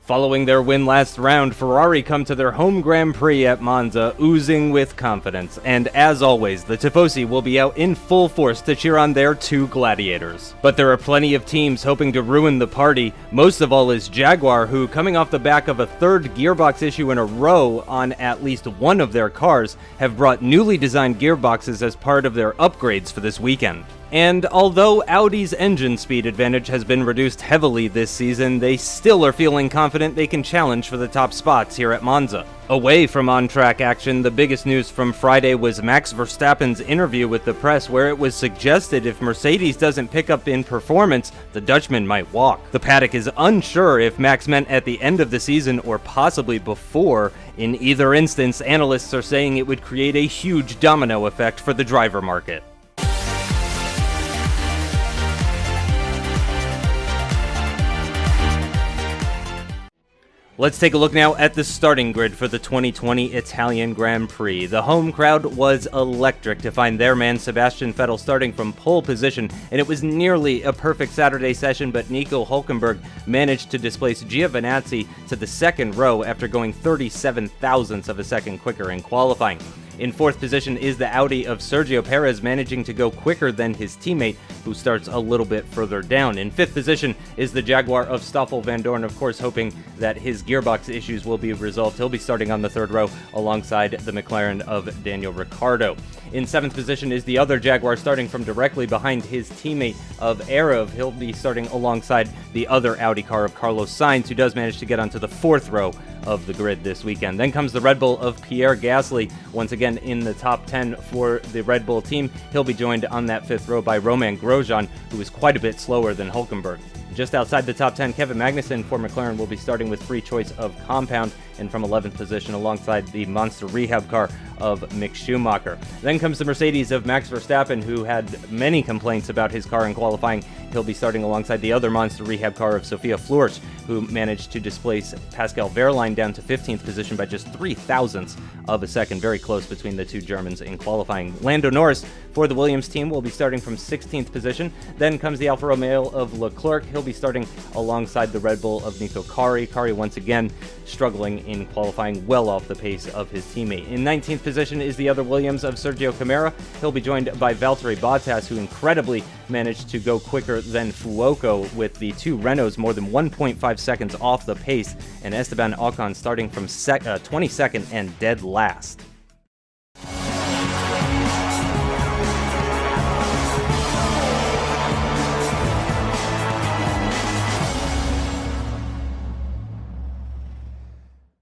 Following their win last round, Ferrari come to their home Grand Prix at Monza, oozing with confidence, and as always, the Tifosi will be out in full force to cheer on their two gladiators. But there are plenty of teams hoping to ruin the party. Most of all is Jaguar, who, coming off the back of a third gearbox issue in a row on at least one of their cars, have brought newly designed gearboxes as part of their upgrades for this weekend. And although Audi's engine speed advantage has been reduced heavily this season, they still are feeling confident they can challenge for the top spots here at Monza. Away from on-track action, the biggest news from Friday was Max Verstappen's interview with the press, where it was suggested if Mercedes doesn't pick up in performance, the Dutchman might walk. The paddock is unsure if Max meant at the end of the season or possibly before. In either instance, analysts are saying it would create a huge domino effect for the driver market. Let's take a look now at the starting grid for the 2020 Italian Grand Prix. The home crowd was electric to find their man Sebastian Vettel starting from pole position, and it was nearly a perfect Saturday session, but Nico Hülkenberg managed to displace Giovinazzi to the second row after going 37 thousandths of a second quicker in qualifying. In fourth position is the Audi of Sergio Perez, managing to go quicker than his teammate, who starts a little bit further down. In fifth position is the Jaguar of Stoffel Vandoorne, of course hoping that his gearbox issues will be resolved. He'll be starting on the third row alongside the McLaren of Daniel Ricciardo. In seventh position is the other Jaguar, starting from directly behind his teammate of aarava. He'll be starting alongside the other Audi car of Carlos Sainz, who does manage to get onto the fourth row of the grid this weekend. Then comes the Red Bull of Pierre Gasly, once again in the top 10 for the Red Bull team. He'll be joined on that fifth row by Romain Grosjean, who is quite a bit slower than Hülkenberg. Just outside the top 10, Kevin Magnussen for McLaren will be starting with free choice of compound, and from 11th position alongside the monster rehab car of Mick Schumacher. Then comes the Mercedes of Max Verstappen, who had many complaints about his car in qualifying. He'll be starting alongside the other monster rehab car of Sophia Flores, who managed to displace Pascal Wehrlein down to 15th position by just 3 thousandths of a second, very close between the two Germans in qualifying. Lando Norris for the Williams team will be starting from 16th position. Then comes the Alfa Romeo of Leclerc. He'll be starting alongside the Red Bull of Nico Kari. Kari once again struggling in qualifying, well off the pace of his teammate. In 19th position is the other Williams of Sergio Camara. He'll be joined by Valtteri Bottas, who incredibly managed to go quicker than Fuoco, with the two Renaults more than 1.5 seconds off the pace, and Esteban Ocon starting from 22nd and dead last.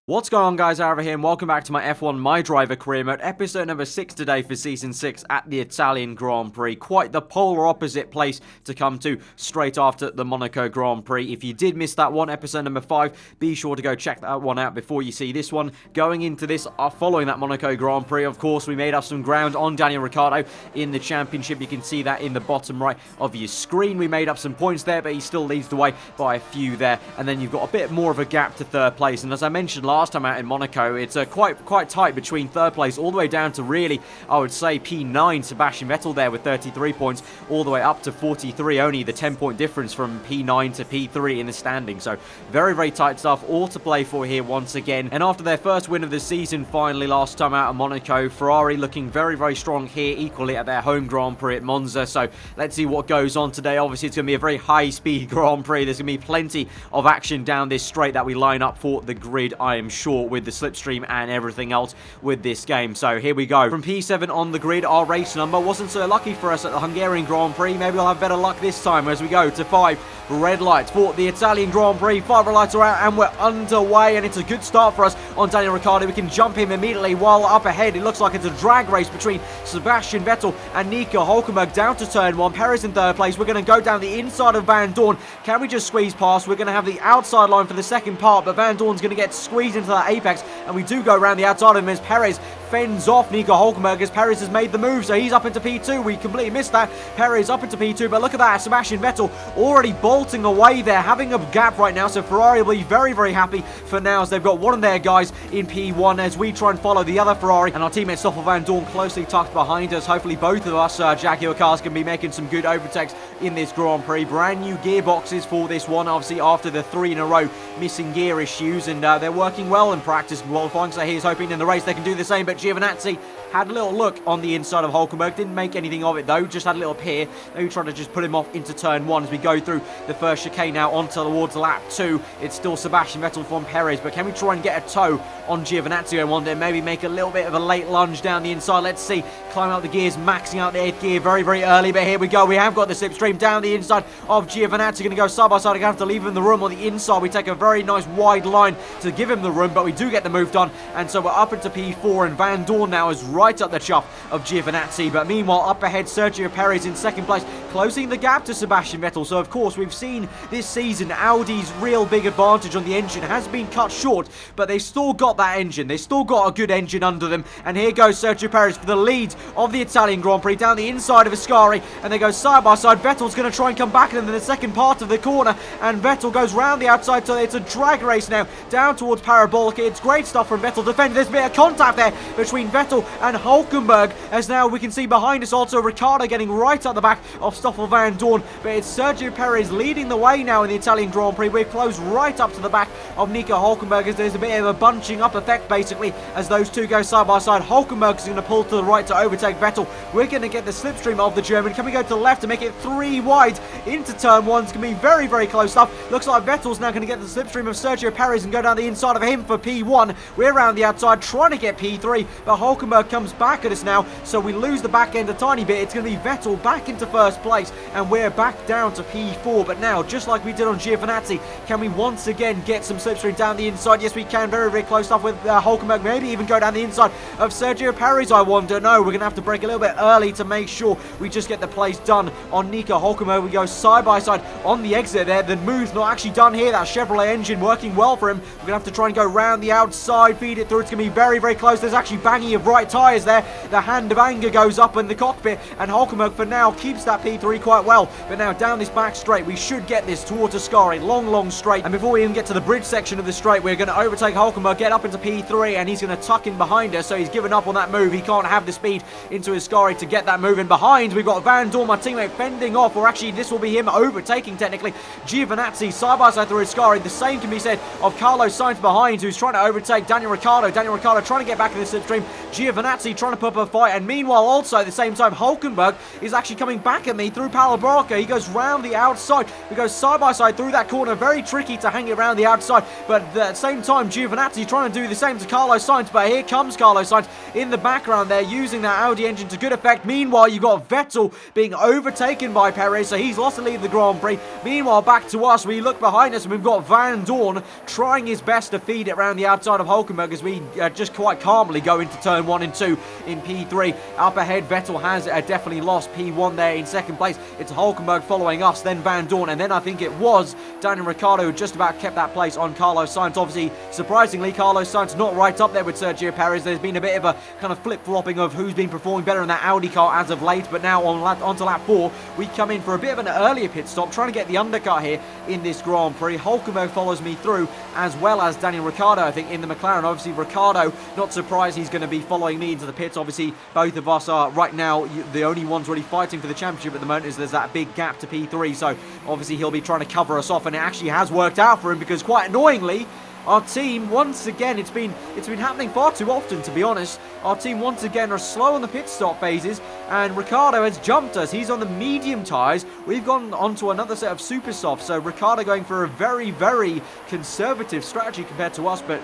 What's going on, guys? Aarava here, and welcome back to my F1 MyDriver career mode, episode number 6 today for season 6 at the Italian Grand Prix. Quite the polar opposite place to come to straight after the Monaco Grand Prix. If you did miss that one, episode number 5, be sure to go check that one out before you see this one. Going into this, following that Monaco Grand Prix, of course, we made up some ground on Daniel Ricciardo in the championship. You can see that in the bottom right of your screen. We made up some points there, but he still leads the way by a few there. And then you've got a bit more of a gap to third place. And as I mentioned last time out in Monaco, it's quite tight between third place all the way down to, really, I would say, P9 Sebastian Vettel there with 33 points, all the way up to 43, only the 10-point difference from P9 to P3 in the standing. So very, very tight stuff, all to play for here once again. And after their first win of the season finally last time out at Monaco, Ferrari looking very, very strong here equally at their home Grand Prix at Monza. So let's see what goes on today. Obviously, it's going to be a very high-speed Grand Prix. There's going to be plenty of action down this straight that we line up for the grid, I am sure, with the slipstream and everything else with this game. So here we go. From P7 on the grid, our race number wasn't so lucky for us at the Hungarian Grand Prix. Maybe we'll have better luck this time as we go to 5 red lights for the Italian Grand Prix. 5 red lights are out and we're underway, and it's a good start for us on Daniel Ricciardo. We can jump him immediately, while up ahead it looks like it's a drag race between Sebastian Vettel and Nico Hülkenberg down to turn 1. Perez in third place. We're going to go down the inside of Vandoorne. Can we just squeeze past? We're going to have the outside line for the second part, but Vandoorne's going to get squeezed into that apex, and we do go around the outside of him as Perez fends off Nico Hulkenberg as Perez has made the move, so he's up into P2. We completely missed that. Perez up into P2, but look at that. Sebastian Vettel already bolting away there, having a gap right now, so Ferrari will be very, very happy for now as they've got one of their guys in P1 as we try and follow the other Ferrari, and our teammate Stoffel Vandoorne closely tucked behind us. Hopefully both of us Jaguar cars can be making some good overtakes in this Grand Prix. Brand new gearboxes for this one, obviously after the 3 in a row missing gear issues, and they're working well in practice and qualifying, so he's hoping in the race they can do the same. But Giovinazzi had a little look on the inside of Hulkenberg, didn't make anything of it though, just had a little peer. Maybe trying to just put him off into turn 1 as we go through the first chicane now on towards lap 2. It's still Sebastian Vettel from Perez, but can we try and get a toe on Giovinazzi and one day maybe make a little bit of a late lunge down the inside? Let's see, climb out the gears, maxing out the 8th gear very, very early, but here we go. We have got the slipstream down the inside of Giovinazzi, going to go side by side. I'm going to have to leave him the room on the inside. We take a very nice wide line to give him the room, but we do get the move done, and so we're up into P4, and Vandoorne now is right up the chuff of Giovinazzi. But meanwhile, up ahead, Sergio Perez in second place, closing the gap to Sebastian Vettel. So of course we've seen this season Audi's real big advantage on the engine has been cut short, but they've still got that engine, they've still got a good engine under them, and here goes Sergio Perez for the lead of the Italian Grand Prix down the inside of Ascari, and they go side by side. Vettel's going to try and come back in the second part of the corner, and Vettel goes round the outside, so it's a drag race now down towards Parabolica. It's great stuff from Vettel defending. There's a bit of contact there between Vettel and Hulkenberg, as now we can see behind us also Ricciardo getting right at the back of Stoffel Vandoorne, but it's Sergio Perez leading the way now in the Italian Grand Prix. We're close right up to the back of Nico Hulkenberg as there's a bit of a bunching up effect basically as those two go side by side. Hulkenberg is going to pull to the right to overtake Vettel. We're going to get the slipstream of the German. Can we go to the left to make it 3 wide into turn 1? It's going to be very, very close stuff. Looks like Vettel's now going to get the slipstream of Sergio Perez and go down the inside of him for P1. We're around the outside trying to get P3, but Hulkenberg comes back at us now, so we lose the back end a tiny bit. It's going to be Vettel back into first place, and we're back down to P4. But now, just like we did on Giovinazzi, can we once again get some slipstream down the inside? Yes, we can. Very, very close stuff with Hulkenberg. Maybe even go down the inside of Sergio Perez, I wonder. No, we're going to have to break a little bit early to make sure we just get the place done on Nico Hulkenberg. We go side by side on the exit there. The move's not actually done here. That Chevrolet engine working well for him. We're going to have to try and go round the outside, feed it through. It's going to be very, very close. There's actually banging of right tyres there. The hand of anger goes up in the cockpit, and Hulkenberg for now keeps that P3 quite well. But now down this back straight, we should get this towards Ascari. Long, long straight. And before we even get to the bridge section of the straight, we're going to overtake Hulkenberg, get up into P3, and he's going to tuck in behind us. So he's given up on that move. He can't have the speed into Ascari to get that move in behind. We've got Vandoorne, my teammate, fending off, or actually this will be him overtaking technically Giovinazzi side by side through Ascari. The same can be said of Carlos Sainz behind, who's trying to overtake Daniel Ricciardo. Daniel Ricciardo trying to get back in the slipstream. Giovinazzi trying to put up a fight, and meanwhile also at the same time Hulkenberg is actually coming back at me through Parabolica. He goes round the outside. We go side by side through that corner. Very tricky to hang it around the outside, but at the same time Giovinazzi trying to do the same to Carlos Sainz. But here comes Carlos Sainz in the background there, using that Audi engine to good effect. Meanwhile, you've got Vettel being overtaken by Perez, so he's lost the lead of the Grand Prix. Meanwhile, back to us. We look behind us and we've got Vandoorne trying his best to feed it around the outside of Hulkenberg as we just quite calmly go into turn 1 and 2 in P3. Up ahead, Vettel has definitely lost P1 there in second place. It's Hulkenberg following us, then Vandoorne, and then I think it was Daniel Ricciardo who just about kept that place on Carlos Sainz. Obviously, surprisingly, Carlos Sainz not right up there with Sergio Perez. There's been a bit of a kind of flip-flopping of who's been performing better in that Audi car as of late, but now onto lap 4, we come in for a bit of an earlier pit stop, trying to get the undercut here in this Grand Prix. Hulkenberg follows me through, as well as Daniel Ricciardo, I think, in the McLaren. Obviously, Ricciardo, not surprised he's going to be following me into the pits. Obviously, both of us are right now the only ones really fighting for the championship at the moment, as there's that big gap to P3, so obviously he'll be trying to cover us off, and it actually has worked out for him, because quite annoyingly, our team, once again, it's been happening far too often, to be honest. Our team, once again, are slow on the pit stop phases, and Ricciardo has jumped us. He's on the medium tyres. We've gone onto another set of super soft, so Ricciardo going for a very, very conservative strategy compared to us, but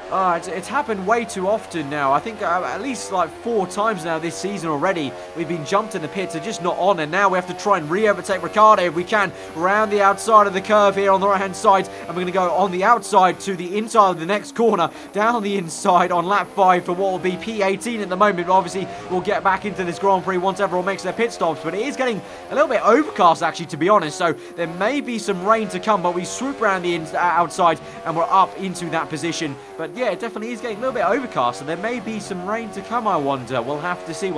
it's happened way too often now. I think at least like 4 times now this season already. We've been jumped in the pits, they're just not on, and now we have to try and re-overtake Ricciardo if we can, around the outside of the curve here on the right hand side, and we're going to go on the outside to the inside of the next corner, down the inside on lap 5 for what will be P18 at the moment. But obviously we'll get back into this Grand Prix once everyone makes their pit stops, but it is getting a little bit overcast actually, to be honest, so there may be some rain to come, but we swoop around the outside and we're up into that position. But yeah, it definitely is getting a little bit overcast, and there may be some rain to come, I wonder. We'll have to see,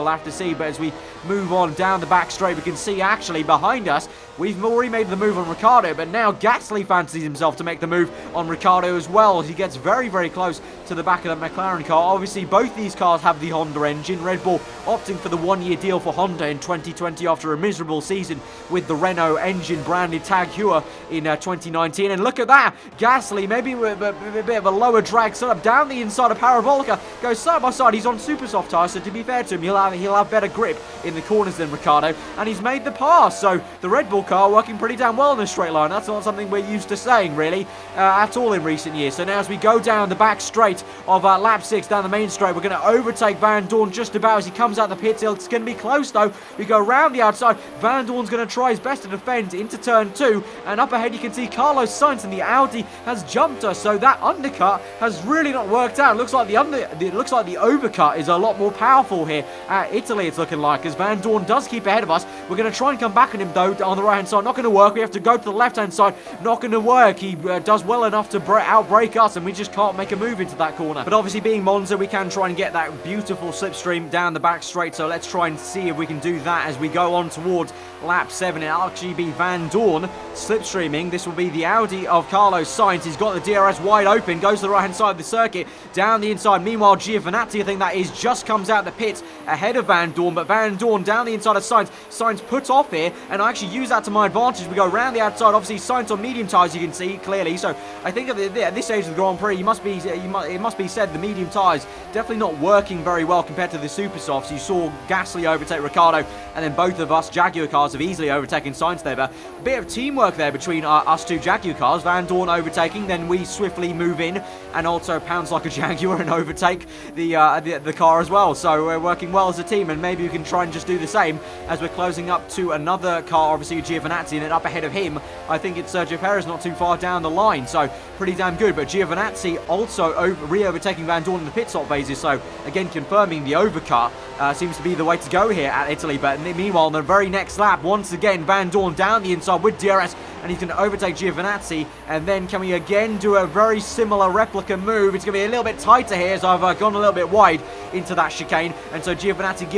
but as we move on down the back straight, we can see actually behind us, we've already made the move on Ricciardo, but now Gasly fancies himself to make the move on Ricciardo as well. He gets very, very close to the back of the McLaren car. Obviously, both these cars have the Honda engine. Red Bull opting for the one-year deal for Honda in 2020 after a miserable season with the Renault engine branded Tag Heuer in 2019. And look at that, Gasly, maybe with a bit of a lower drag setup down the inside of Parabolica, goes side by side. He's on super soft tyres, so to be fair to him, he'll have better grip in the corners than Ricciardo, and he's made the pass. So the Red Bull car working pretty damn well in a straight line. That's not something we're used to saying, really, at all in recent years. So now as we go down the back straight of lap 6, down the main straight, we're going to overtake Vandoorne just about as he comes out the pits. It's going to be close, though. We go around the outside. Vandoorne's going to try his best to defend into turn 2, and up ahead you can see Carlos Sainz, and the Audi has jumped us, so that undercut has really not worked out. It looks like the overcut is a lot more powerful here at Italy, it's looking like, as Vandoorne does keep ahead of us. We're going to try and come back on him, though, on the right-hand side. Not going to work. We have to go to the left-hand side. Not going to work. He does well enough to outbrake us, and we just can't make a move into that corner. But obviously, being Monza, we can try and get that beautiful slipstream down the back straight, so let's try and see if we can do that as we go on towards lap 7. It'll actually be Vandoorne slipstreaming. This will be the Audi of Carlos Sainz. He's got the DRS wide open, goes to the right-hand side of the circuit, down the inside. Meanwhile, Giovinazzi, I think that is, just comes out the pits ahead of Vandoorne, but Vandoorne down the inside of Sainz. Sainz puts off here, and I actually use that to my advantage. We go around the outside. Obviously, Sainz on medium tyres, you can see clearly. So I think at this stage of the Grand Prix, it must be said the medium tyres definitely not working very well compared to the super softs. You saw Gasly overtake Ricciardo, and then both of us Jaguar cars have easily overtaken Sainz there. But a bit of teamwork there between us two Jaguar cars. Vandoorne overtaking, then we swiftly move in and also pounce like a Jaguar and overtake the car as well. So we're working well as a team, and maybe we can try and just do the same as we're closing up to another car, obviously Giovinazzi, and then up ahead of him, I think it's Sergio Perez, not too far down the line. So pretty damn good. But Giovinazzi also re-overtaking Vandoorne in the pit stop phases. So again, confirming the overcut seems to be the way to go here at Italy. But meanwhile, on the very next lap, once again, Vandoorne down the inside with DRS, and he's going to overtake Giovinazzi. And then can we again do a very similar replica move? It's going to be a little bit tighter here, as I've gone a little bit wide into that chicane, and so Giovinazzi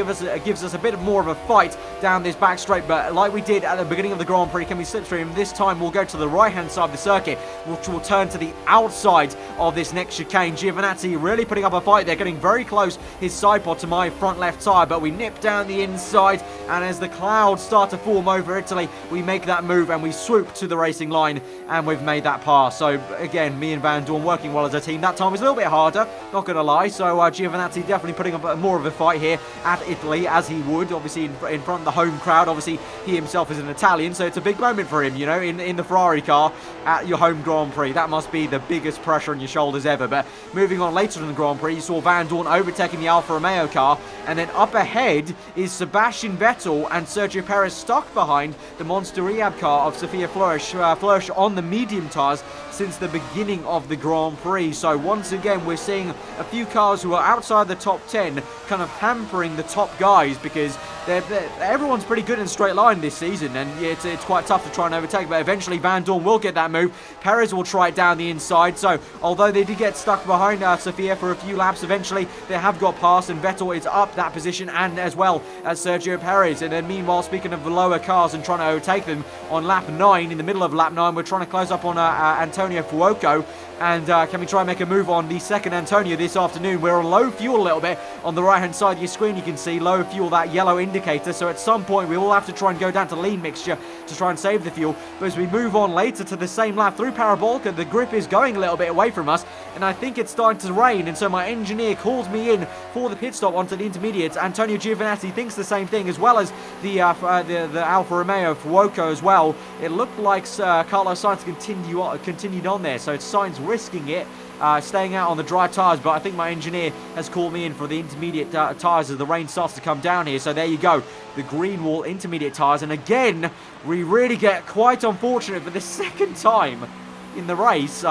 gives us a bit more of a fight down this back straight. But like we did at the beginning of the Grand Prix, can we slipstream? This time we'll go to the right-hand side of the circuit, which will turn to the outside of this next chicane. Giovinazzi really putting up a fight there, getting very close his side pod to my front left tyre, but we nip down the inside, and as the clouds start to form over Italy, we make that move and we swoop to the racing line, and we've made that pass. So again, me and Vandoorne working well as a team. That time was a little bit harder, not going to lie. So Giovinazzi definitely putting up more of a fight here at Italy, as he would, obviously in front of the home crowd. Obviously, he himself is an Italian, so it's a big moment for him, you know, in the Ferrari car at your home Grand Prix. That must be the biggest pressure on your shoulders ever. But moving on later in the Grand Prix, you saw Vandoorne overtaking the Alfa Romeo car, and then up ahead is Sebastian Vettel and Sergio Perez stuck behind the Monster Rehab car of Sophia Flores on the medium tyres since the beginning of the Grand Prix. So once again, we're seeing a few cars who are outside the top 10 kind of hampering the top guys, because everyone's pretty good in straight line this season, and yeah, it's quite tough to try and overtake. But eventually Vandoorne will get that move. Perez will try it down the inside. So although they did get stuck behind Sophia for a few laps, eventually they have got past, and Vettel is up that position, and as well as Sergio Perez. And then meanwhile, speaking of the lower cars and trying to overtake them, on lap 9, in the middle of lap 9, we're trying to close up on Antonio Fuoco. And can we try and make a move on the second Antonio this afternoon? We're on low fuel a little bit. On the right-hand side of your screen, you can see low fuel, that yellow indicator. So at some point, we will have to try and go down to lean mixture to try and save the fuel. But as we move on later to the same lap through Parabolica, the grip is going a little bit away from us, and I think it's starting to rain. And so my engineer calls me in for the pit stop onto the intermediates. Antonio Giovinazzi thinks the same thing, as well as the Alfa Romeo Fuoco as well. It looked like Carlos Sainz continued on there, so it's Sainz risking it, staying out on the dry tyres. But I think my engineer has called me in for the intermediate tyres as the rain starts to come down here. So there you go, the green wall intermediate tyres. And again, we really get quite unfortunate for the second time in the race.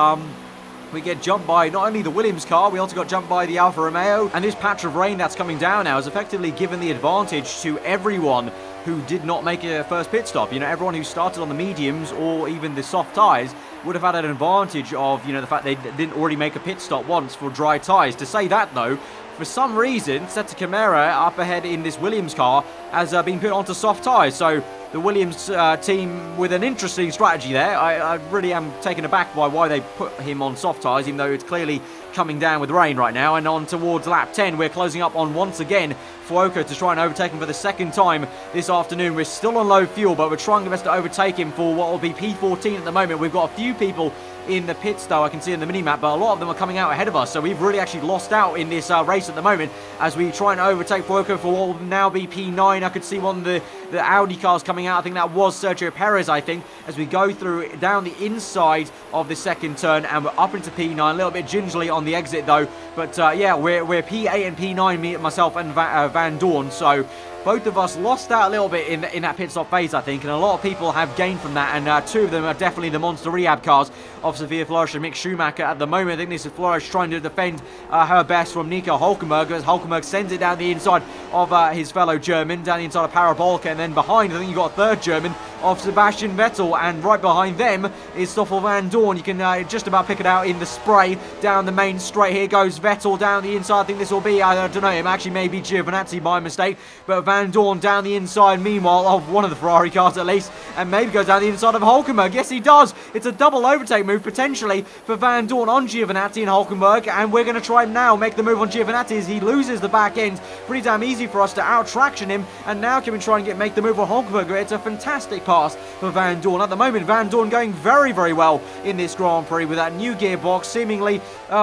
We get jumped by not only the Williams car, we also got jumped by the Alfa Romeo. And this patch of rain that's coming down now has effectively given the advantage to everyone who did not make a first pit stop. You know, everyone who started on the mediums or even the soft tyres would have had an advantage of, you know, the fact they didn't already make a pit stop once for dry tyres. To say that, though, for some reason, Seta Camara up ahead in this Williams car has been put onto soft tyres. So the Williams team with an interesting strategy there. I really am taken aback by why they put him on soft tyres, even though it's clearly coming down with rain right now. And on towards lap 10, we're closing up on, once again, Fuoco to try and overtake him for the second time this afternoon. We're still on low fuel, but we're trying our best to overtake him for what will be P14 at the moment. We've got a few people in the pit stop, I can see in the mini-map, but a lot of them are coming out ahead of us, so we've really actually lost out in this race at the moment as we try and overtake Fuoco for what will now be P9. I could see one of the Audi cars coming out. I think that was Sergio Perez, I think, as we go through down the inside of the second turn, and we're up into P9, a little bit gingerly on the exit though, but yeah, we're P8 and P9, myself and Vandoorne, so both of us lost out a little bit in that pit stop phase, I think, and a lot of people have gained from that, and two of them are definitely the Monster Rehab cars of Sophia Flores and Mick Schumacher at the moment. I think this is Flores trying to defend her best from Nico Hülkenberg, as Hülkenberg sends it down the inside of his fellow German, down the inside of Parabolka, and then behind, I think you've got a third German of Sebastian Vettel, and right behind them is Stoffel Vandoorne. You can just about pick it out in the spray down the main straight. Here goes Vettel down the inside. I think this will be, I don't know, it actually may be Giovinazzi by mistake, but Vandoorne down the inside, meanwhile, of one of the Ferrari cars at least, and maybe goes down the inside of Hülkenberg. Yes, he does. It's a double overtake move, potentially, for Vandoorne on Giovinazzi and Hülkenberg, and we're going to try now make the move on Giovinazzi as he loses the back end. Pretty damn easy for us to out-traction him, and now can we try and make the move on Hülkenberg? It's a fantastic pass for Vandoorne. At the moment, Vandoorne going very, very well in this Grand Prix with that new gearbox, seemingly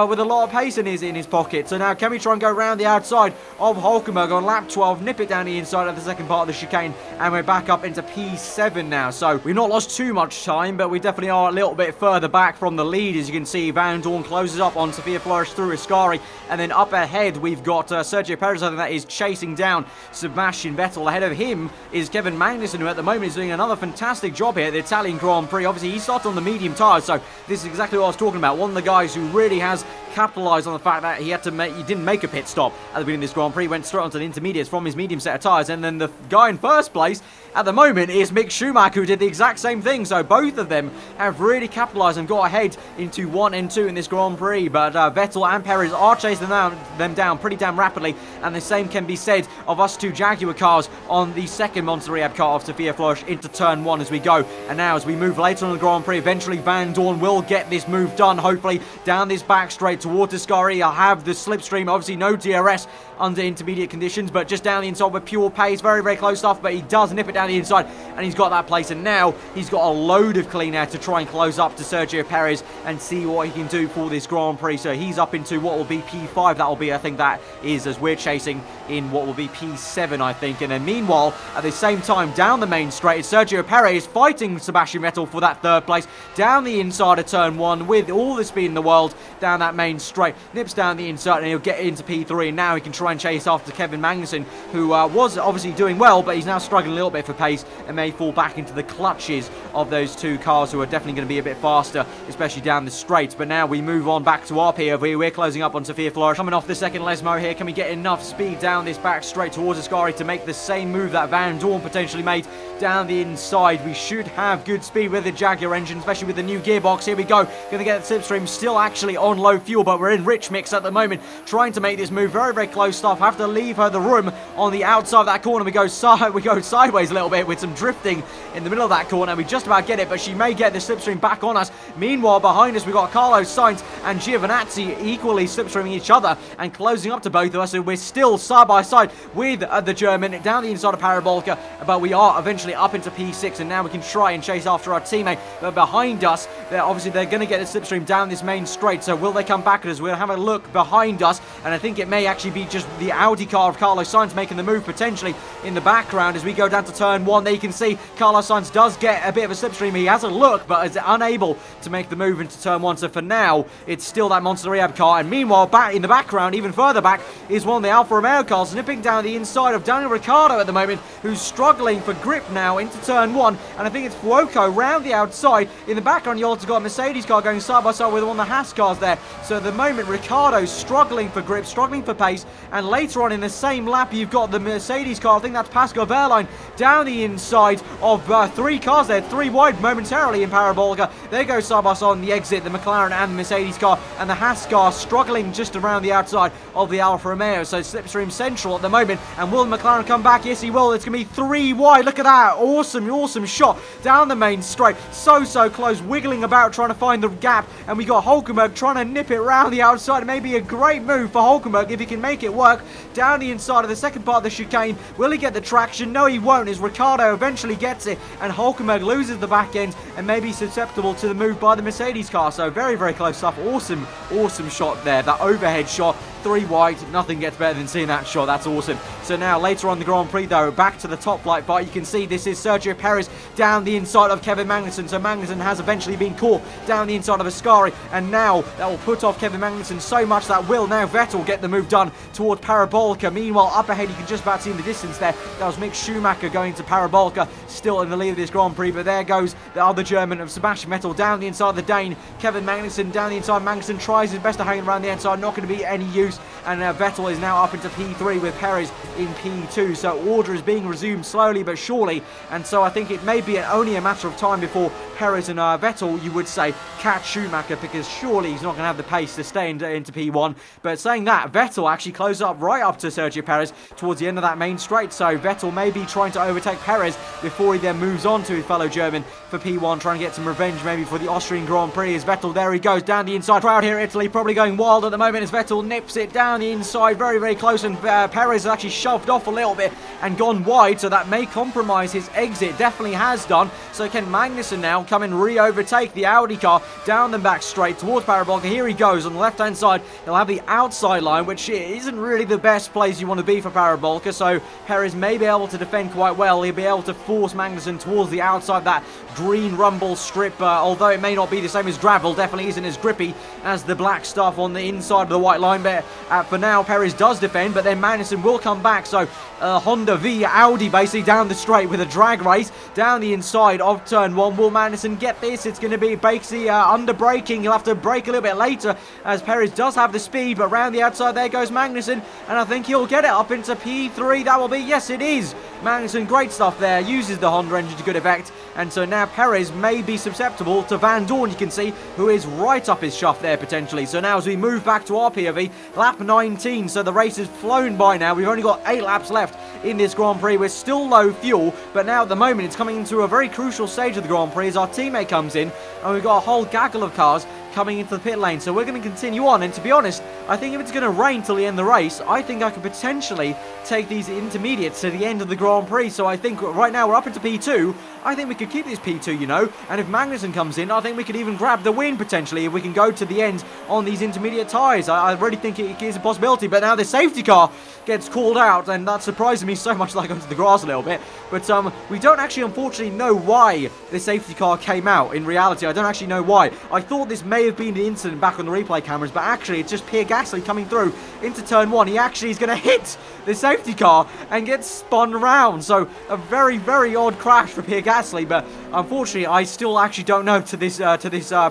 with a lot of pace in his pocket. So now can we try and go around the outside of Hülkenberg on lap 12, nip it down the inside of the second part of the chicane, and we're back up into P7 now. So we've not lost too much time, but we definitely are a little bit further back from the lead. As you can see, Vandoorne closes up on Sophia Flores through Ascari, and then up ahead we've got Sergio Perez, I think that is chasing down Sebastian Vettel. Ahead of him is Kevin Magnussen, who at the moment is doing another fantastic job here at the Italian Grand Prix. Obviously, he started on the medium tyres, so this is exactly what I was talking about. One of the guys who really has capitalised on the fact that he didn't make a pit stop at the beginning of this Grand Prix, went straight onto the intermediates from his medium set of tyres, and then the guy in first place at the moment is Mick Schumacher, who did the exact same thing. So both of them have really capitalised and got ahead into 1 and 2 in this Grand Prix, but Vettel and Perez are chasing them down pretty damn rapidly, and the same can be said of us two Jaguar cars on the second Monster Rehab car of Sophia Flores into turn 1 as we go. And now as we move later on in the Grand Prix, eventually Vandoorne will get this move done, hopefully, down this back straight towards Ascari. I'll have the slipstream, obviously no DRS under intermediate conditions, but just down the inside with pure pace, very, very close stuff, but he does nip it down the inside, and he's got that place, and now he's got a load of clean air to try and close up to Sergio Perez and see what he can do for this Grand Prix. So he's up into what will be P5, that will be, I think that is, as we're chasing in what will be P7, I think. And then meanwhile, at the same time, down the main straight, Sergio Perez fighting Sebastian Vettel for that third place, down the inside of turn 1 with all the speed in the world, down that main straight, nips down the inside, and he'll get into P3, and now he can try and chase after Kevin Magnussen, who was obviously doing well, but he's now struggling a little bit for pace and may fall back into the clutches of those two cars who are definitely going to be a bit faster, especially down the straights. But now we move on back to our POV. We're closing up on Sophia Flores, coming off the second Lesmo here. Can we get enough speed down this back straight towards Ascari to make the same move that Vandoorne potentially made down the inside? We should have good speed with the Jaguar engine, especially with the new gearbox. Here we go, going to get the slipstream, still actually on low fuel, but we're in rich mix at the moment, trying to make this move. Very, very close stuff. Have to leave her the room on the outside of that corner. We go sideways a little bit with some drifting in the middle of that corner. We just about get it, but she may get the slipstream back on us. Meanwhile, behind us, we've got Carlos Sainz and Giovinazzi equally slipstreaming each other and closing up to both of us. So we're still side by side with the German down the inside of Parabolka, but we are eventually up into P6, and now we can try and chase after our teammate. But behind us, they're going to get the slipstream down this main straight. So will they come back at us? We'll have a look behind us, and I think it may actually be just the Audi car of Carlos Sainz making the move potentially in the background as we go down to turn 1. There you can see Carlos Sainz does get a bit of a slipstream. He has a look, but is unable to make the move into turn 1. So for now, it's still that Monster Rehab car. And meanwhile, back in the background, even further back, is one of the Alfa Romeo cars nipping down the inside of Daniel Ricciardo at the moment, who's struggling for grip now into turn 1. And I think it's Fuoco round the outside. In the background, you also got a Mercedes car going side by side with one of the Haas cars there. So at the moment, Ricciardo's struggling for grip, struggling for pace. And later on in the same lap, you've got the Mercedes car, I think that's Pascal Wehrlein, down down the inside of 3 cars there, 3 wide momentarily in Parabolica. They go side by side on the exit, the McLaren and the Mercedes car, and the Haas car struggling just around the outside of the Alfa Romeo. So slipstream central at the moment, and will the McLaren come back? Yes, he will. It's going to be 3 wide. Look at that. Awesome shot down the main straight. So close, wiggling about, trying to find the gap, and we got Hulkenberg trying to nip it around the outside. Maybe a great move for Hulkenberg if he can make it work down the inside of the second part of the chicane. Will he get the traction? No, he won't, as Ricciardo eventually gets it, and Hulkenberg loses the back end and may be susceptible to the move by the Mercedes car. So very close stuff. Awesome shot there, that overhead shot. 3 wide, nothing gets better than seeing that shot. That's awesome. So now later on the Grand Prix though, back to the top flight fight. You can see this is Sergio Perez down the inside of Kevin Magnussen. So Magnussen has eventually been caught down the inside of Ascari, and now that will put off Kevin Magnussen so much that will now Vettel get the move done towards Parabolica. Meanwhile, up ahead you can just about see in the distance there, that was Mick Schumacher going to Parabolica, still in the lead of this Grand Prix. But there goes the other German of Sebastian Vettel down the inside of the Dane. Kevin Magnussen down the inside. Magnussen tries his best to hang around the inside, not going to be any use. And Vettel is now up into P3 with Perez in P2. So order is being resumed slowly but surely. And so I think it may be only a matter of time before Perez and Vettel, you would say, catch Schumacher, because surely he's not going to have the pace to stay into P1. But saying that, Vettel actually closed up right up to Sergio Perez towards the end of that main straight. So Vettel may be trying to overtake Perez before he then moves on to his fellow German for P1, trying to get some revenge maybe for the Austrian Grand Prix. As Vettel, there he goes down the inside. Crowd here in Italy probably going wild at the moment as Vettel nips it down the inside very close, and Perez has actually shoved off a little bit and gone wide, so that may compromise his exit. Definitely has done. So can Magnussen now come and re-overtake the Audi car down the back straight towards Parabolica? Here he goes on the left hand side. He'll have the outside line, which isn't really the best place you want to be for Parabolica, so Perez may be able to defend quite well. He'll be able to force Magnussen towards the outside that green rumble strip, although it may not be the same as gravel, definitely isn't as grippy as the black stuff on the inside of the white line. But for now Perez does defend, but then Magnussen will come back. So Honda v Audi basically down the straight with a drag race down the inside of turn 1. Will Magnussen get this? It's going to be basically under braking. He'll have to brake a little bit later as Perez does have the speed, but around the outside there goes Magnussen, and I think he'll get it up into P3. That will be, yes it is, Magnussen. Great stuff there, uses the Honda engine to good effect, and so now Perez may be susceptible to Vandoorne, you can see, who is right up his shaft there potentially. So now as we move back to our POV, lap 19, so the race has flown by now. We've only got 8 laps left in this Grand Prix. We're still low fuel, but now at the moment it's coming into a very crucial stage of the Grand Prix as our teammate comes in, and we've got a whole gaggle of cars coming into the pit lane. So we're going to continue on, and to be honest, I think if it's going to rain till the end of the race, I think I could potentially take these intermediates to the end of the Grand Prix. So I think right now we're up into P2. I think we could keep this P2, you know, and if Magnussen comes in, I think we could even grab the win potentially if we can go to the end on these intermediate tyres. I really think it is a possibility, but now the safety car gets called out, and that surprised me so much that I got into the grass a little bit. But we don't actually unfortunately know why the safety car came out. In reality, I don't actually know why. I thought this may have been the incident back on the replay cameras, but actually it's just Pierre Gasly coming through into turn 1. He actually is going to hit the safety car and get spun around. So a very odd crash for Pierre Gasly, but unfortunately I still actually don't know to this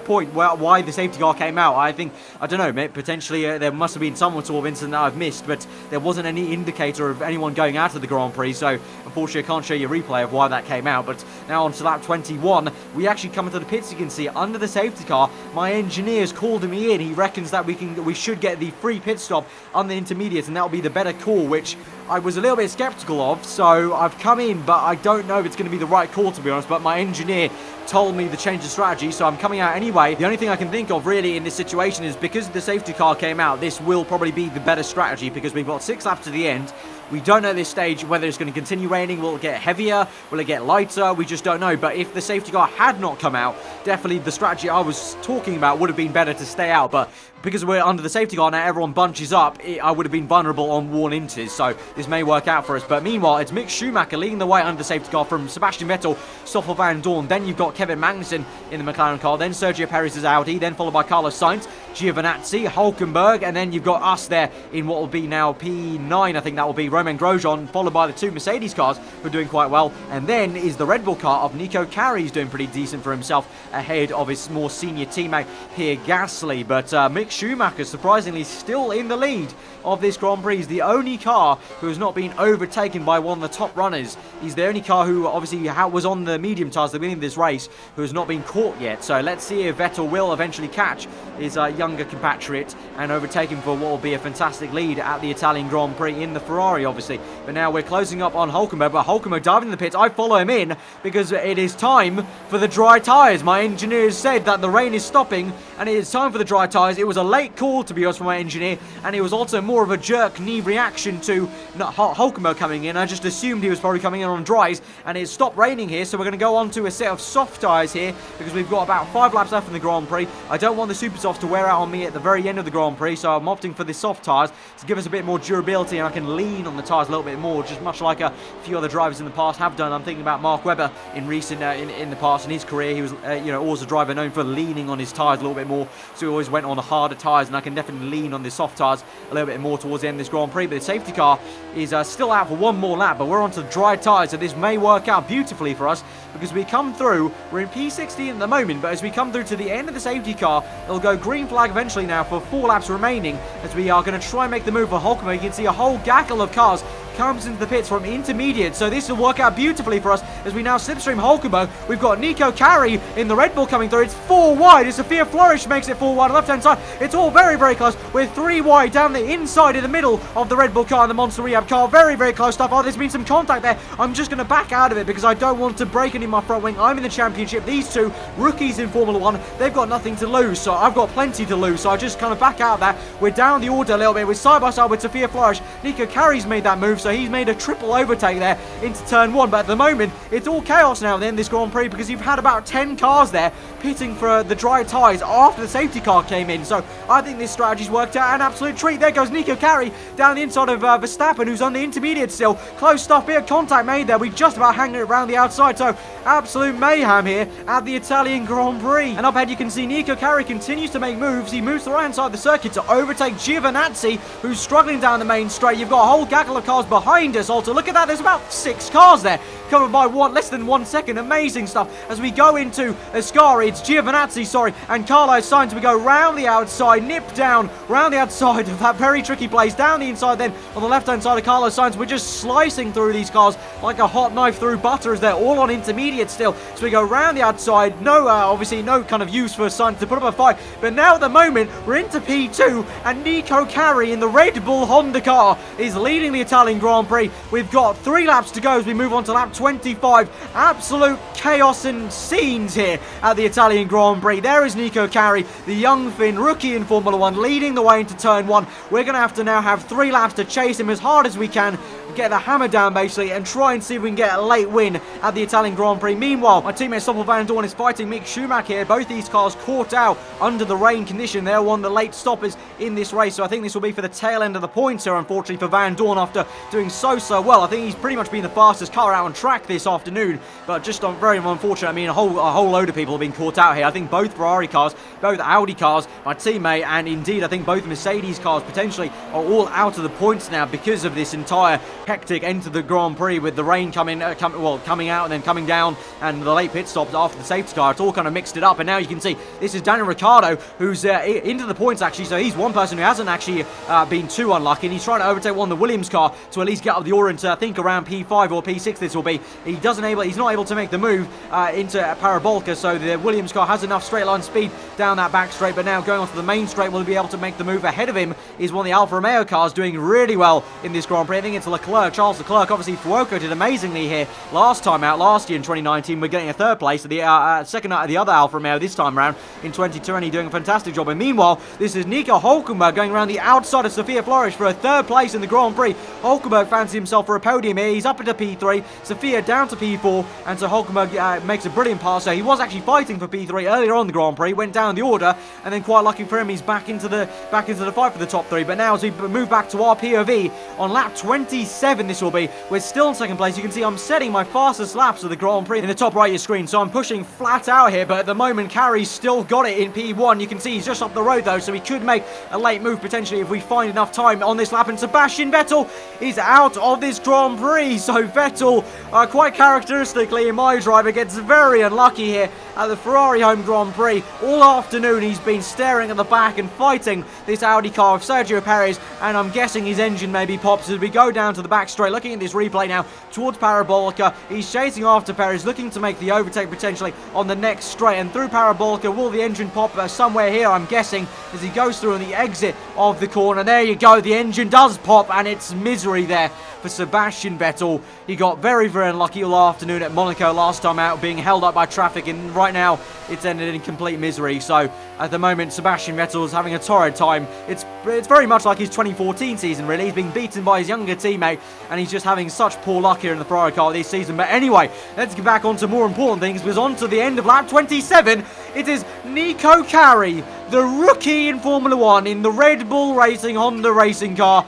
point why the safety car came out. I don't know, potentially there must have been some sort of incident that I've missed, but there wasn't any indicator of anyone going out of the Grand Prix, so unfortunately I can't show you a replay of why that came out. But now on to lap 21, we actually come into the pits. You can see under the safety car, my engineer's called me in. He reckons that we should get the free pit stop on the intermediate, and that'll be the better call, which I was a little bit skeptical of. So I've come in, but I don't know if it's going to be the right call, to be honest. But my engineer told me to change the strategy, so I'm coming out anyway. The only thing I can think of really in this situation is because the safety car came out, this will probably be the better strategy because we've got 6 laps to the end. We don't know at this stage whether it's going to continue raining. Will it get heavier? Will it get lighter? We just don't know. But if the safety car had not come out, definitely the strategy I was talking about would have been better to stay out. But because we're under the safety car now, everyone bunches up. I would have been vulnerable on worn inches, so this may work out for us. But meanwhile, it's Mick Schumacher leading the way under the safety car from Sebastian Vettel, Stoffel Vandoorne. Then you've got Kevin Magnussen in the McLaren car. Then Sergio Perez's Audi. Then followed by Carlos Sainz. Giovinazzi, Hulkenberg, and then you've got us there in what will be now P9, I think that will be Romain Grosjean, followed by the 2 Mercedes cars who are doing quite well, and then is the Red Bull car of Nico Carey, who's doing pretty decent for himself ahead of his more senior teammate Pierre Gasly. But Mick Schumacher surprisingly still in the lead of this Grand Prix. He's the only car who has not been overtaken by one of the top runners. He's the only car who obviously was on the medium tyres at the beginning of this race who has not been caught yet. So let's see if Vettel will eventually catch his younger compatriot and overtake him for what will be a fantastic lead at the Italian Grand Prix in the Ferrari, obviously. But now we're closing up on Hulkenberg, but Hulkenberg diving in the pits. I follow him in because it is time for the dry tyres. My engineers said that the rain is stopping and it is time for the dry tyres. It was a late call, to be honest, from my engineer, and it was also more of a jerk knee reaction to Hulkenberg coming in. I just assumed he was probably coming in on dries, and it stopped raining here, so we're going to go on to a set of soft tyres here because we've got about 5 laps left in the Grand Prix. I don't want the super softs to wear out on me at the very end of the Grand Prix, so I'm opting for the soft tyres to give us a bit more durability, and I can lean on the tyres a little bit more, just much like a few other drivers in the past have done. I'm thinking about Mark Webber in recent in the past in his career. He was always a driver known for leaning on his tyres a little bit more, so he always went on the harder tyres, and I can definitely lean on the soft tyres a little bit more towards the end of this Grand Prix. But the safety car is still out for one more lap, but we're onto the dry tyres, so this may work out beautifully for us because we come through, we're in P16 at the moment, but as we come through to the end of the safety car, it'll go green flag eventually now for 4 laps remaining as we are going to try and make the move for Hulkenberg. You can see a whole gaggle of cars comes into the pits from intermediate, so this will work out beautifully for us as we now slipstream Hulkenberg. We've got Nico Carey in the Red Bull coming through. It's 4 wide as Sophia Flourish makes it 4 wide on the left hand side. It's all very, very close. We're 3 wide down the inside in the middle of the Red Bull car and the Monster Rehab car. Very, very close stuff. Oh, there's been some contact there. I'm just going to back out of it because I don't want to break any of my front wing. I'm in the championship. These 2 rookies in Formula 1, they've got nothing to lose, so I've got plenty to lose, so I just kind of back out of that. We're down the order a little bit. We're side by side with Sophia Flourish. Nico Carey's made that move, so he's made a triple overtake there into turn 1, but at the moment it's all chaos now in this Grand Prix because you've had about 10 cars there pitting for the dry tyres after the safety car came in, so I think this strategy's worked out an absolute treat. There goes Nico Carey down the inside of Verstappen, who's on the intermediate still. Close stuff here, contact made there. We just about hanging it around the outside, so absolute mayhem here at the Italian Grand Prix. And up ahead you can see Nico Carey continues to make moves. He moves to the right hand side of the circuit to overtake Giovinazzi, who's struggling down the main straight. You've got a whole gaggle of cars behind us. Also, look at that, there's about 6 cars there covered by less than 1 second. Amazing stuff as we go into Ascari. It's Giovinazzi, and Carlos Sainz. We go round the outside, nip down round the outside of that very tricky place, down the inside, then on the left hand side of Carlos Sainz. We're just slicing through these cars like a hot knife through butter as they're all on intermediate still. So we go round the outside. No, obviously no kind of use for Sainz to put up a fight, but now at the moment we're into P2 and Nico Carey in the Red Bull Honda car is leading the Italian Grand Prix. We've got 3 laps to go as we move on to lap 25. Absolute chaos and scenes here at the Italian Grand Prix. There is Nico Carey, the young Finn rookie in Formula 1, leading the way into turn 1. We're going to have to now have 3 laps to chase him as hard as we can, get the hammer down basically, and try and see if we can get a late win at the Italian Grand Prix. Meanwhile, my teammate Stoffel Vandoorne is fighting Mick Schumacher here. Both these cars caught out under the rain condition. They're one of the late stoppers in this race, so I think this will be for the tail end of the points here, unfortunately, for Vandoorne after doing so well. I think he's pretty much been the fastest car out on track this afternoon, but just very unfortunate. I mean, a whole load of people have been caught out here. I think both Ferrari cars, both Audi cars, my teammate, and indeed I think both Mercedes cars potentially are all out of the points now because of this entire hectic end to the Grand Prix with the rain coming out and then coming down, and the late pit stops after the safety car. It's all kind of mixed it up, and now you can see this is Daniel Ricciardo who's into the points actually, so he's one person who hasn't actually been too unlucky, and he's trying to overtake one of the Williams car to at least get up the order into I think around P5 or P6 this will be. He's not able to make the move into Parabolka, so the Williams car has enough straight line speed down that back straight, but now going onto the main straight will be able to make the move. Ahead of him is one of the Alfa Romeo cars doing really well in this Grand Prix. I think it's Leclerc, Charles Leclerc. Obviously Fuoco did amazingly here last time out, last year in 2019. We're getting a 3rd place, the second out of the other Alfa Romeo this time around in 2020, doing a fantastic job. And meanwhile, this is Nico Hulkenberg going around the outside of Sophia Flourish for a 3rd place in the Grand Prix. Hulkenberg fancies himself for a podium here. He's up into P3, Sophia down to P4, and so Hulkenberg makes a brilliant pass. So he was actually fighting for P3 earlier on in the Grand Prix, went down the order, and then quite lucky for him, he's back into the fight for the top 3. But now as we move back to our POV on lap 27, 27 this will be. We're still in second place. You can see I'm setting my fastest laps of the Grand Prix in the top right of your screen, so I'm pushing flat out here, but at the moment Carey's still got it in P1. You can see he's just up the road though, so he could make a late move potentially if we find enough time on this lap, and Sebastian Vettel is out of this Grand Prix. So Vettel, quite characteristically in MyDriver, gets very unlucky here at the Ferrari home Grand Prix. All afternoon he's been staring at the back and fighting this Audi car of Sergio Perez, and I'm guessing his engine maybe pops as we go down to the back straight. Looking at this replay now towards Parabolica, he's chasing after Perez, looking to make the overtake potentially on the next straight, and through Parabolica, will the engine pop somewhere here, I'm guessing, as he goes through on the exit of the corner. There you go, the engine does pop, and it's misery there for Sebastian Vettel. He got very, very unlucky all afternoon at Monaco last time out, being held up by traffic, and right now it's ended in complete misery. So at the moment Sebastian Vettel is having a torrid time. It's very much like his 2014 season really. He's been beaten by his younger teammate, and he's just having such poor luck here in the Ferrari car this season. But anyway, let's get back on to more important things, because on to the end of lap 27, it is Nico Carey, the rookie in Formula 1 in the Red Bull Racing Honda racing car,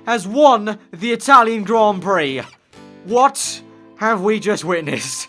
has won the Italian Grand Prix. What have we just witnessed?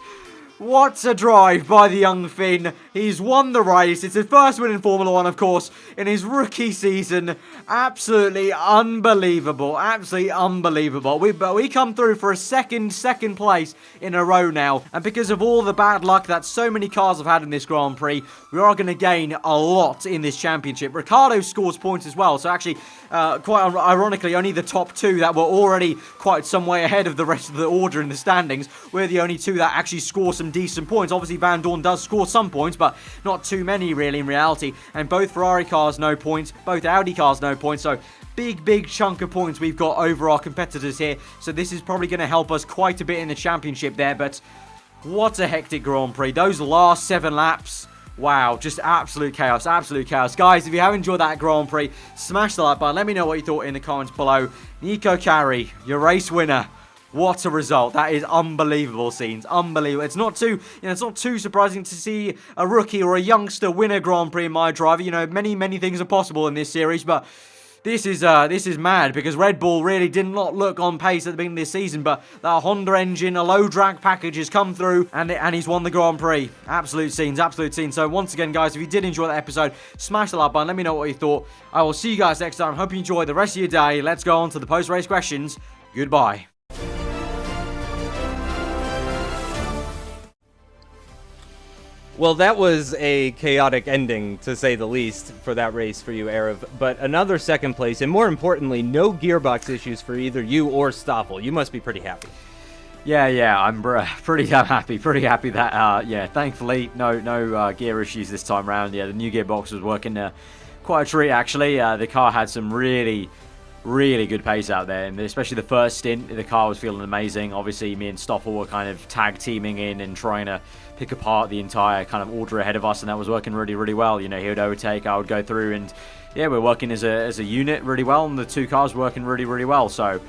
What a drive by the young Finn. He's won the race. It's his first win in Formula 1, of course, in his rookie season. Absolutely unbelievable. Absolutely unbelievable. But we come through for a second place in a row now. And because of all the bad luck that so many cars have had in this Grand Prix, we are going to gain a lot in this championship. Ricciardo scores points as well. So actually, quite ironically, only the top two that were already quite some way ahead of the rest of the order in the standings, we're the only two that actually score some decent points. Obviously, Vandoorne does score some points, but not too many really in reality. And both Ferrari cars no points, both Audi cars no points. So big chunk of points we've got over our competitors here. So this is probably going to help us quite a bit in the championship there. But what a hectic Grand Prix. Those last 7 laps. Wow, just absolute chaos, absolute chaos. Guys, if you have enjoyed that Grand Prix, smash the like button. Let me know what you thought in the comments below. Nico Carey, your race winner. What a result. That is unbelievable scenes. Unbelievable. It's not too surprising to see a rookie or a youngster win a Grand Prix in MyDriver. You know, many things are possible in this series, but this is mad, because Red Bull really did not look on pace at the beginning of this season, but that Honda engine, a low drag package has come through, and he's won the Grand Prix. Absolute scenes, absolute scenes. So once again, guys, if you did enjoy that episode, smash the like button. Let me know what you thought. I will see you guys next time. Hope you enjoy the rest of your day. Let's go on to the post-race questions. Goodbye. Well, that was a chaotic ending, to say the least, for that race for you, Aarav. But another second place, and more importantly, no gearbox issues for either you or Stoffel. You must be pretty happy. Yeah, I'm pretty happy that, thankfully, no gear issues this time around. Yeah, the new gearbox was working quite a treat, actually. The car had some really good pace out there, and especially the first stint, the car was feeling amazing. Obviously, me and Stoffel were kind of tag teaming in and trying to pick apart the entire kind of order ahead of us, and that was working really well. You know, he would overtake, I would go through, and yeah, we're working as a unit really well, and the two cars working really well. So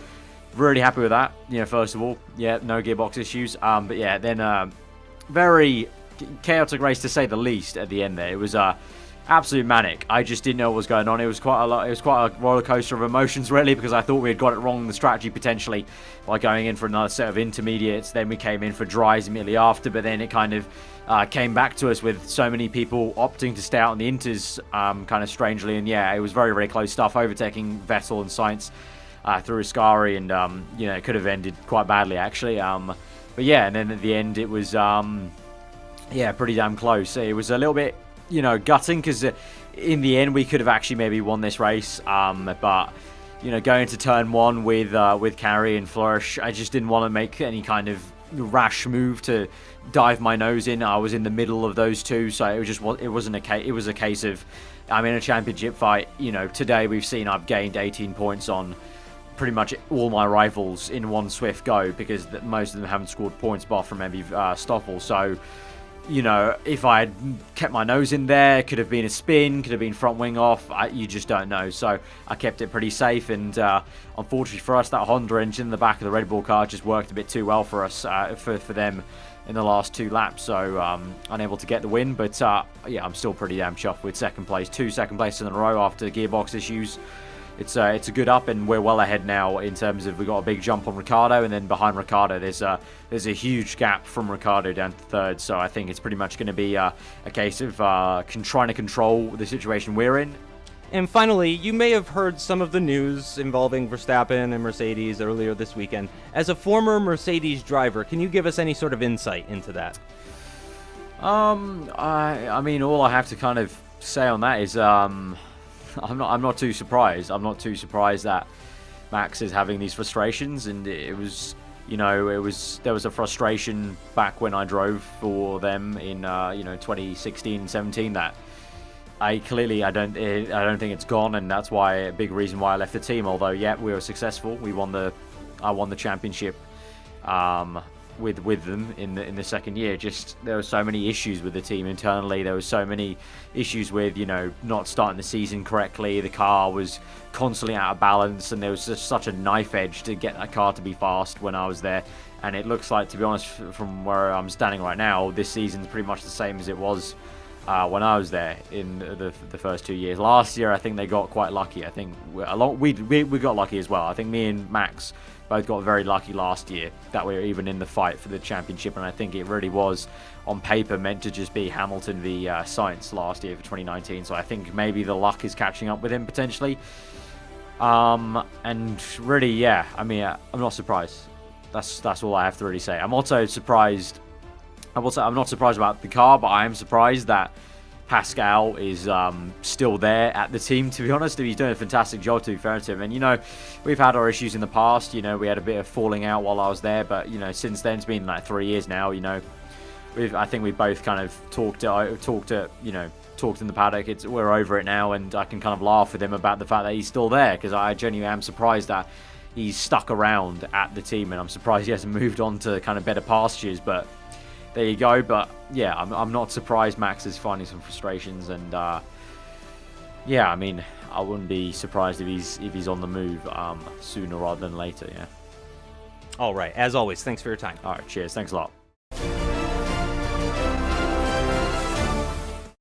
really happy with that. You know, first of all, yeah, no gearbox issues. But yeah, then very chaotic race to say the least at the end there. It was absolute manic. I just didn't know what was going on. It was quite a roller coaster of emotions, really, because I thought we had got it wrong in the strategy potentially by going in for another set of intermediates. Then we came in for dries immediately after, but then it kind of came back to us with so many people opting to stay out on the inters kind of strangely. And yeah, it was very close stuff, overtaking Vettel and Sainz through Ascari, and you know, it could have ended quite badly actually. But yeah, and then at the end it was yeah, pretty damn close. It was a little bit, you know, gutting, because in the end we could have actually maybe won this race, but you know, going to turn 1 with Carey and Flourish, I just didn't want to make any kind of rash move to dive my nose in. I was in the middle of those two, so it was a case of, I'm in a championship fight. You know, today we've seen I've gained 18 points on pretty much all my rivals in one swift go, because most of them haven't scored points bar from maybe Stoffel. So, you know, if I had kept my nose in there, could have been a spin, could have been front wing off. You just don't know. So I kept it pretty safe, and unfortunately for us, that Honda engine in the back of the Red Bull car just worked a bit too well for us, for them in the last 2 laps. So unable to get the win, but yeah, I'm still pretty damn chuffed with second place. 2 second places in a row after gearbox issues. it's a good up, and we're well ahead now in terms of we got a big jump on Ricciardo, and then behind Ricciardo there's a huge gap from Ricciardo down to third. So I think it's pretty much going to be a case of trying to control the situation we're in. And finally, you may have heard some of the news involving Verstappen and Mercedes earlier this weekend. As a former Mercedes driver, can you give us any sort of insight into that? I mean, all I have to kind of say on that is I'm not too surprised. I'm not too surprised that Max is having these frustrations, and it was, there was a frustration back when I drove for them in 2016 and 17 that I don't think it's gone, and that's why a big reason why I left the team. Although yeah, we were successful. I won the championship with them in the second year. Just there were so many issues with the team internally. There was so many issues with not starting the season correctly. The car was constantly out of balance, and there was just such a knife edge to get that car to be fast when I was there. And it looks like, to be honest, from where I'm standing right now, this season's pretty much the same as it was when I was there in the first 2 years. Last year, I think they got quite lucky. I think we got lucky as well. I think me and Max both got very lucky last year that we were even in the fight for the championship, and I think it really was on paper meant to just be Hamilton v Sainz last year for 2019. So I think maybe the luck is catching up with him potentially. And really, yeah, I mean, I'm not surprised. That's all I have to really say. I'm also surprised. I'm not surprised about the car, but I am surprised that Pascal is still there at the team, to be honest. He's doing a fantastic job, to be fair to him. And, we've had our issues in the past. We had a bit of falling out while I was there. But, since then, it's been like 3 years now. I think we both kind of talked in the paddock. We're over it now. And I can kind of laugh with him about the fact that he's still there, because I genuinely am surprised that he's stuck around at the team. And I'm surprised he hasn't moved on to kind of better pastures. But there you go. But yeah, I'm not surprised Max is finding some frustrations, and yeah, I mean, I wouldn't be surprised if he's on the move sooner rather than later. Yeah. All right. As always, thanks for your time. All right. Cheers. Thanks a lot.